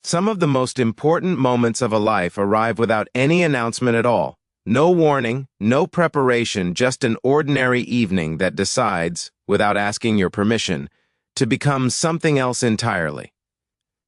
Some of the most important moments of a life arrive without any announcement at all. No warning, no preparation, just an ordinary evening that decides, without asking your permission, to become something else entirely.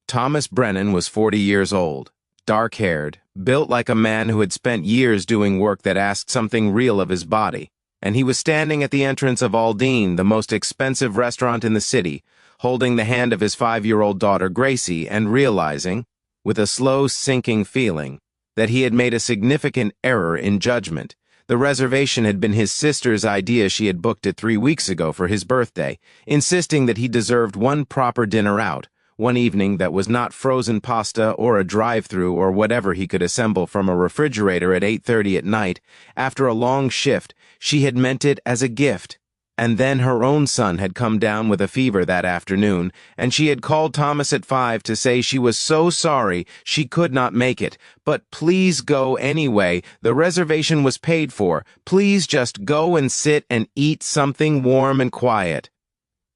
Thomas Brennan was 40 years old, dark-haired, built like a man who had spent years doing work that asked something real of his body, and he was standing at the entrance of Aldine, the most expensive restaurant in the city, holding the hand of his 5-year-old daughter Gracie and realizing, with a slow sinking feeling, that he had made a significant error in judgment. The reservation had been his sister's idea. She had booked it 3 weeks ago for his birthday, insisting that he deserved one proper dinner out, one evening that was not frozen pasta or a drive-through or whatever he could assemble from a refrigerator at 8:30 at night. After a long shift, she had meant it as a gift. And then her own son had come down with a fever that afternoon, and she had called Thomas at 5 to say she was so sorry she could not make it, but please go anyway. The reservation was paid for. Please just go and sit and eat something warm and quiet.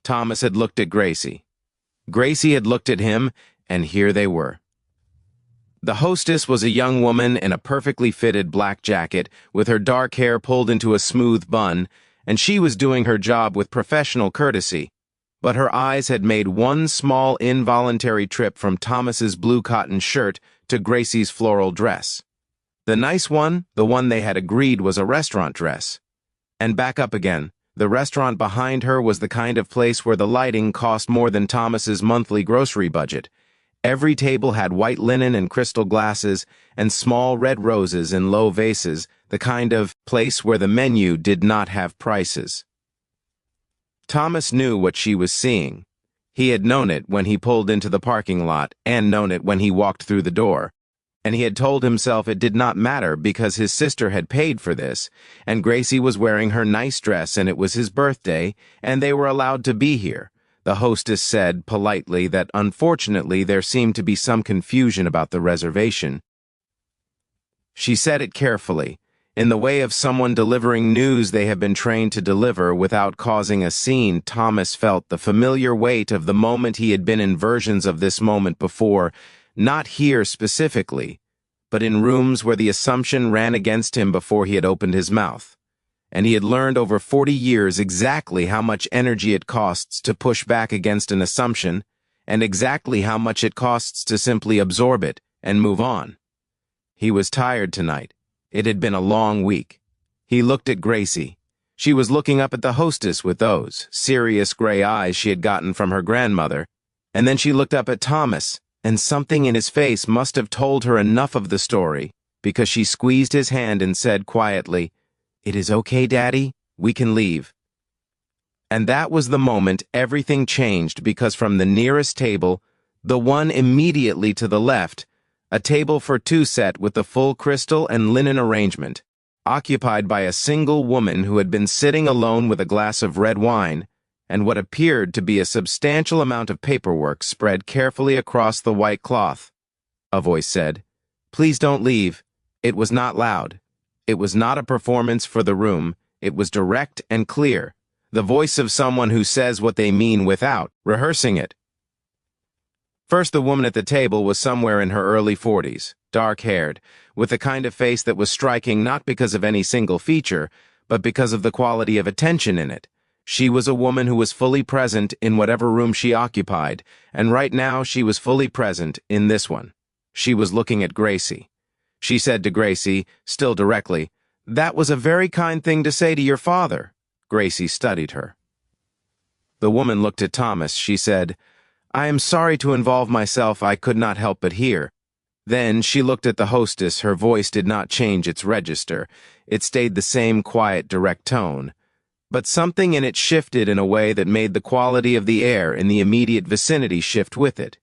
Thomas had looked at Gracie. Gracie had looked at him, and here they were. The hostess was a young woman in a perfectly fitted black jacket, with her dark hair pulled into a smooth bun, and she was doing her job with professional courtesy, but her eyes had made one small involuntary trip from Thomas's blue cotton shirt to Gracie's floral dress. The nice one, the one they had agreed was a restaurant dress. And back up again. The restaurant behind her was the kind of place where the lighting cost more than Thomas's monthly grocery budget. Every table had white linen and crystal glasses and small red roses in low vases, the kind of place where the menu did not have prices. Thomas knew what she was seeing. He had known it when he pulled into the parking lot and known it when he walked through the door. And he had told himself it did not matter because his sister had paid for this, and Gracie was wearing her nice dress and it was his birthday, and they were allowed to be here. The hostess said politely that unfortunately there seemed to be some confusion about the reservation. She said it carefully, in the way of someone delivering news they have been trained to deliver without causing a scene. Thomas felt the familiar weight of the moment. He had been in versions of this moment before, not here specifically, but in rooms where the assumption ran against him before he had opened his mouth. And he had learned over 40 years exactly how much energy it costs to push back against an assumption, and exactly how much it costs to simply absorb it and move on. He was tired tonight. It had been a long week. He looked at Gracie. She was looking up at the hostess with those serious gray eyes she had gotten from her grandmother, and then she looked up at Thomas, and something in his face must have told her enough of the story, because she squeezed his hand and said quietly, "It is okay, Daddy. We can leave." And that was the moment everything changed, because from the nearest table, the one immediately to the left, a table for two set with the full crystal and linen arrangement, occupied by a single woman who had been sitting alone with a glass of red wine, and what appeared to be a substantial amount of paperwork spread carefully across the white cloth. A voice said, "Please don't leave." It was not loud. It was not a performance for the room. It was direct and clear, the voice of someone who says what they mean without rehearsing it. First, the woman at the table was somewhere in her early 40s, dark-haired, with the kind of face that was striking not because of any single feature, but because of the quality of attention in it. She was a woman who was fully present in whatever room she occupied, and right now she was fully present in this one. She was looking at Gracie. She said to Gracie, still directly, "That was a very kind thing to say to your father." Gracie studied her. The woman looked at Thomas. She said, "I am sorry to involve myself. I could not help but hear." Then she looked at the hostess. Her voice did not change its register. It stayed the same quiet, direct tone. But something in it shifted in a way that made the quality of the air in the immediate vicinity shift with it.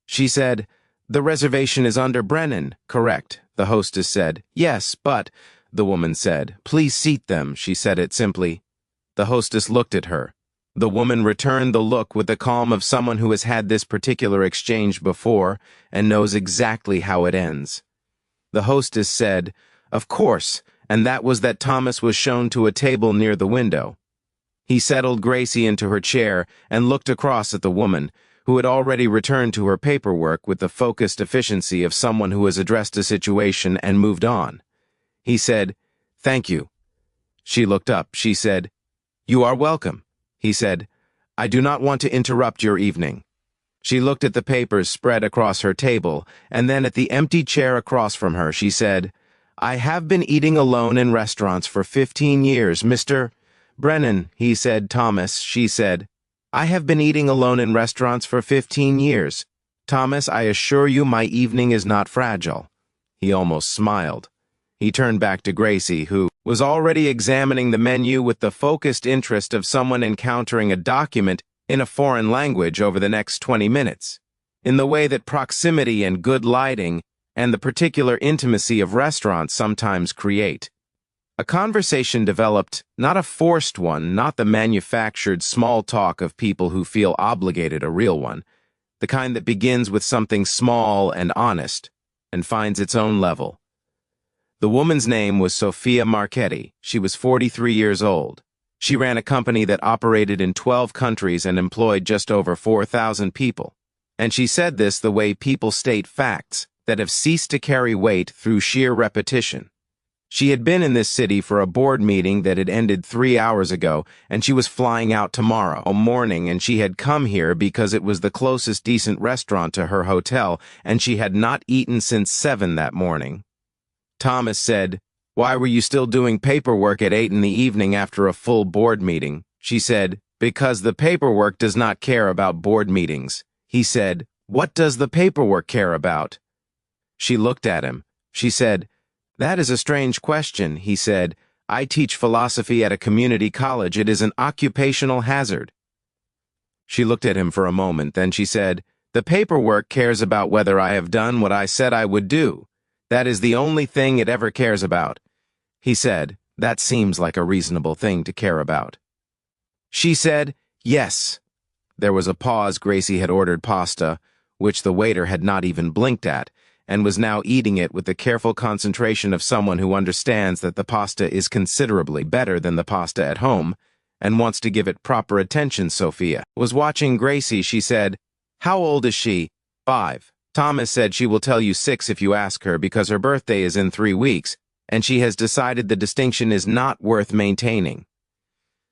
She said, "The reservation is under Brennan, correct?" The hostess said, "Yes, but," the woman said, "Please seat them." She said it simply. The hostess looked at her. The woman returned the look with the calm of someone who has had this particular exchange before and knows exactly how it ends. The hostess said, "Of course," and that was that Thomas was shown to a table near the window. He settled Gracie into her chair and looked across at the woman, who had already returned to her paperwork with the focused efficiency of someone who has addressed a situation and moved on. He said, "Thank you." She looked up. She said, "You are welcome." He said, "I do not want to interrupt your evening." She looked at the papers spread across her table, and then at the empty chair across from her. She said, "I have been eating alone in restaurants for 15 years, Mr. Brennan," he said. "Thomas," she said, "I have been eating alone in restaurants for 15 years. Thomas, I assure you my evening is not fragile." He almost smiled. He turned back to Gracie, who was already examining the menu with the focused interest of someone encountering a document in a foreign language over the next 20 minutes, in the way that proximity and good lighting and the particular intimacy of restaurants sometimes create. A conversation developed, not a forced one, not the manufactured small talk of people who feel obligated, a real one, the kind that begins with something small and honest, and finds its own level. The woman's name was Sophia Marchetti. She was 43 years old. She ran a company that operated in 12 countries and employed just over 4,000 people. And she said this the way people state facts that have ceased to carry weight through sheer repetition. She had been in this city for a board meeting that had ended 3 hours ago, and she was flying out tomorrow morning, and she had come here because it was the closest decent restaurant to her hotel, and she had not eaten since 7 that morning. Thomas said, "Why were you still doing paperwork at 8 in the evening after a full board meeting?" She said, "Because the paperwork does not care about board meetings." He said, "What does the paperwork care about?" She looked at him. She said, "That is a strange question." He said, "I teach philosophy at a community college. It is an occupational hazard." She looked at him for a moment, then she said, "The paperwork cares about whether I have done what I said I would do. That is the only thing it ever cares about." He said, "That seems like a reasonable thing to care about." She said, "Yes." There was a pause. Gracie had ordered pasta, which the waiter had not even blinked at, and was now eating it with the careful concentration of someone who understands that the pasta is considerably better than the pasta at home, and wants to give it proper attention. Sophia was watching Gracie. She said, "How old is she?" "5. Thomas said she will tell you 6 if you ask her because her birthday is in 3 weeks, and she has decided the distinction is not worth maintaining."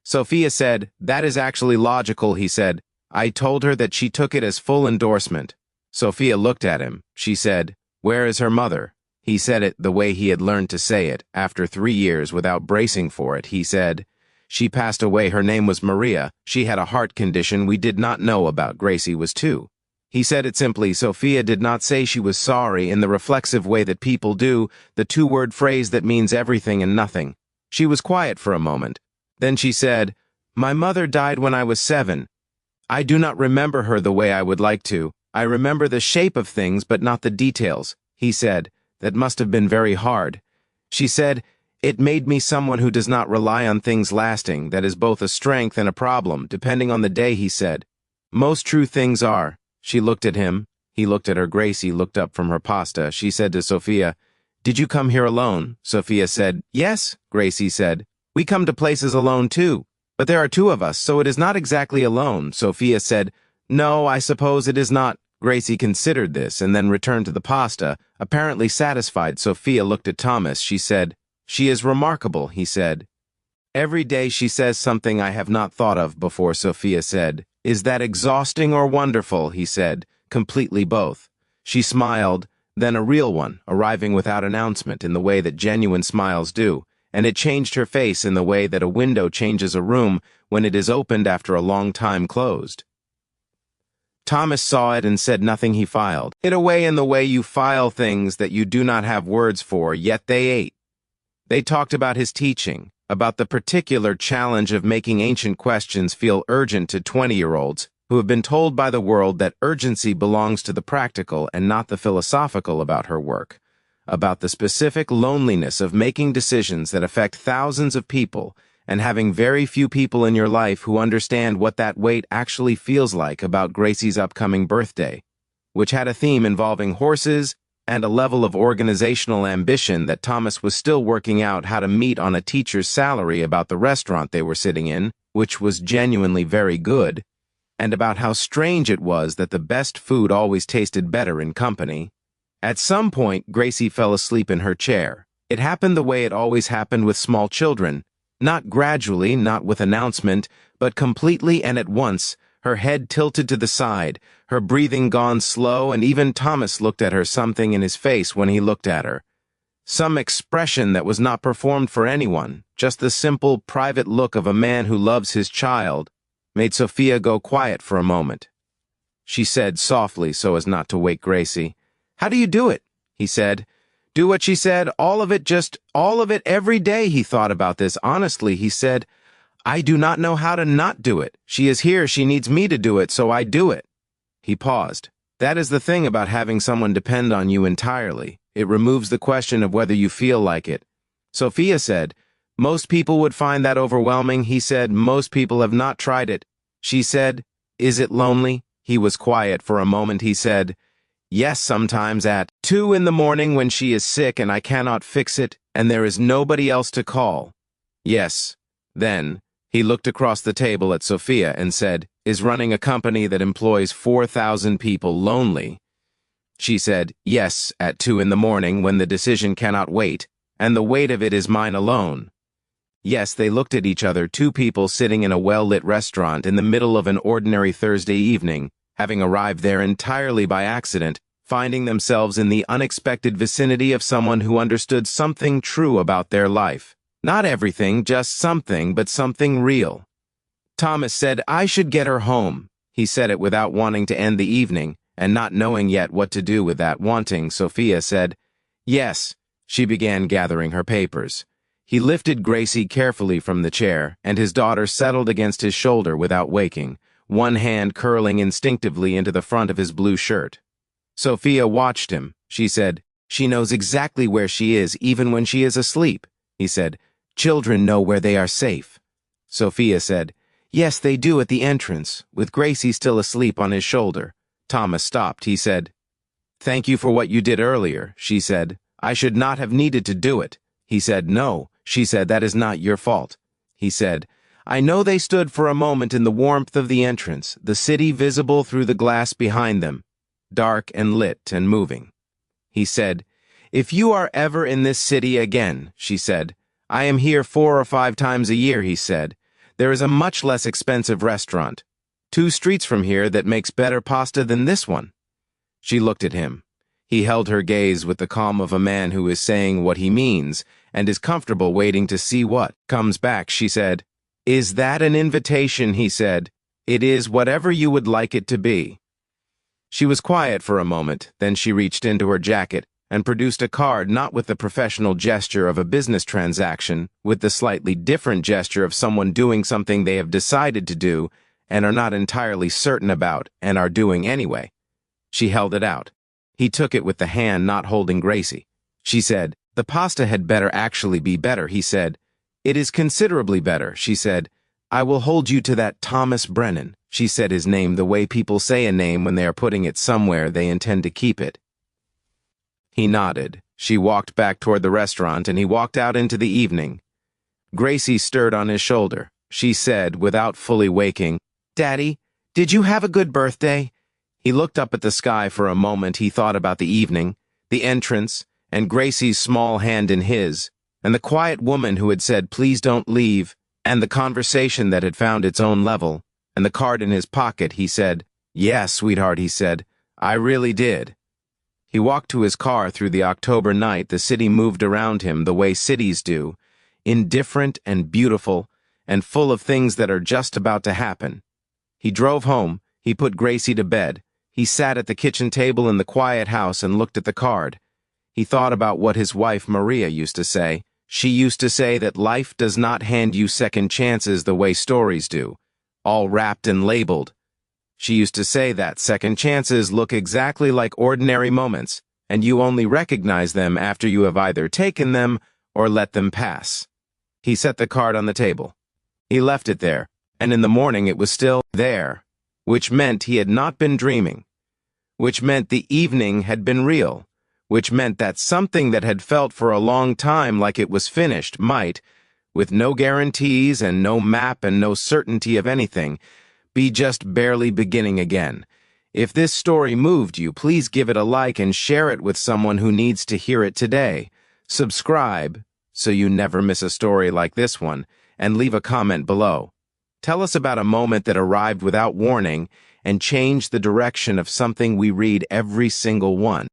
Sophia said, "That is actually logical," he said. "I told her that she took it as full endorsement." Sophia looked at him. She said, "Where is her mother?" He said it the way he had learned to say it, after 3 years without bracing for it. He said, "She passed away. Her name was Maria. She had a heart condition we did not know about. Gracie was 2. He said it simply. Sophia did not say she was sorry in the reflexive way that people do, the 2-word phrase that means everything and nothing. She was quiet for a moment. Then she said, "My mother died when I was 7. I do not remember her the way I would like to. I remember the shape of things, but not the details." He said, "That must have been very hard." She said, "It made me someone who does not rely on things lasting. That is both a strength and a problem, depending on the day." He said, "Most true things are." She looked at him. He looked at her. Gracie looked up from her pasta. She said to Sophia, "Did you come here alone?" Sophia said, "Yes." Gracie said, "We come to places alone too. But there are 2 of us, so it is not exactly alone." Sophia said, "No, I suppose it is not." Gracie considered this and then returned to the pasta, apparently satisfied. Sophia looked at Thomas. She said, "She is remarkable," he said. "Every day she says something I have not thought of before." Sophia said, "Is that exhausting or wonderful?" He said, "Completely both." She smiled, then a real one, arriving without announcement in the way that genuine smiles do, and it changed her face in the way that a window changes a room when it is opened after a long time closed. Thomas saw it and said nothing. He filed it away in the way you file things that you do not have words for, yet they ate. They talked about his teaching, about the particular challenge of making ancient questions feel urgent to 20-year-olds who have been told by the world that urgency belongs to the practical and not the philosophical about her work, about the specific loneliness of making decisions that affect thousands of people and having very few people in your life who understand what that weight actually feels like. About Gracie's upcoming birthday, which had a theme involving horses and a level of organizational ambition that Thomas was still working out how to meet on a teacher's salary. About the restaurant they were sitting in, which was genuinely very good, and about how strange it was that the best food always tasted better in company. At some point, Gracie fell asleep in her chair. It happened the way it always happened with small children. Not gradually, not with announcement, but completely and at once, her head tilted to the side, her breathing gone slow, and even Thomas looked at her, something in his face when he looked at her. Some expression that was not performed for anyone, just the simple, private look of a man who loves his child, made Sophia go quiet for a moment. She said softly so as not to wake Gracie, "How do you do it?" he said. Do what she said, all of it, just all of it every day. He thought about this. Honestly, he said, "I do not know how to not do it. She is here, she needs me to do it, so I do it." He paused. That is the thing about having someone depend on you entirely. It removes the question of whether you feel like it. Sophia said, "Most people would find that overwhelming." He said, "Most people have not tried it." She said, "Is it lonely?" He was quiet for a moment. He said, "Yes, sometimes at 2 in the morning when she is sick and I cannot fix it, and there is nobody else to call." Yes. Then, he looked across the table at Sophia and said, "Is running a company that employs 4,000 people lonely?" She said, "Yes, at 2 in the morning when the decision cannot wait, and the weight of it is mine alone." Yes, they looked at each other, two people sitting in a well-lit restaurant in the middle of an ordinary Thursday evening, having arrived there entirely by accident, finding themselves in the unexpected vicinity of someone who understood something true about their life. Not everything, just something, but something real. Thomas said, "I should get her home." He said it without wanting to end the evening, and not knowing yet what to do with that wanting. Sophia said, "Yes." She began gathering her papers. He lifted Gracie carefully from the chair, and his daughter settled against his shoulder without waking, one hand curling instinctively into the front of his blue shirt. Sophia watched him. She said, "She knows exactly where she is, even when she is asleep." He said, "Children know where they are safe." Sophia said, "Yes, they do at the entrance," with Gracie still asleep on his shoulder. Thomas stopped. He said, "Thank you for what you did earlier," she said. "I should not have needed to do it." He said, "No," she said, "that is not your fault." He said, "I know." They stood for a moment in the warmth of the entrance, the city visible through the glass behind them, dark and lit and moving. He said, "If you are ever in this city again," she said, "I am here 4 or 5 times a year," he said. "There is a much less expensive restaurant 2 streets from here that makes better pasta than this one." She looked at him. He held her gaze with the calm of a man who is saying what he means and is comfortable waiting to see what comes back. She said, "Is that an invitation?" He said, "It is whatever you would like it to be." She was quiet for a moment, then she reached into her jacket and produced a card, not with the professional gesture of a business transaction, with the slightly different gesture of someone doing something they have decided to do and are not entirely certain about and are doing anyway. She held it out. He took it with the hand not holding Gracie. She said, "The pasta had better actually be better," he said. "It is considerably better," she said. "I will hold you to that. Thomas Brennan." She said his name the way people say a name when they are putting it somewhere they intend to keep it. He nodded. She walked back toward the restaurant, and he walked out into the evening. Gracie stirred on his shoulder. She said, without fully waking, "Daddy, did you have a good birthday?" He looked up at the sky for a moment. He thought about the evening, the entrance, and Gracie's small hand in his, and the quiet woman who had said, "Please don't leave," and the conversation that had found its own level, and the card in his pocket. He said, "Yes, sweetheart," he said, "I really did." He walked to his car through the October night. The city moved around him the way cities do, indifferent and beautiful, and full of things that are just about to happen. He drove home. He put Gracie to bed. He sat at the kitchen table in the quiet house and looked at the card. He thought about what his wife Maria used to say. She used to say that life does not hand you second chances the way stories do, all wrapped and labeled. She used to say that second chances look exactly like ordinary moments, and you only recognize them after you have either taken them or let them pass. He set the card on the table. He left it there, and in the morning it was still there, which meant he had not been dreaming, which meant the evening had been real, which meant that something that had felt for a long time like it was finished might, with no guarantees and no map and no certainty of anything, be just barely beginning again. If this story moved you, please give it a like and share it with someone who needs to hear it today. Subscribe so you never miss a story like this one, and leave a comment below. Tell us about a moment that arrived without warning and changed the direction of something we read every single one.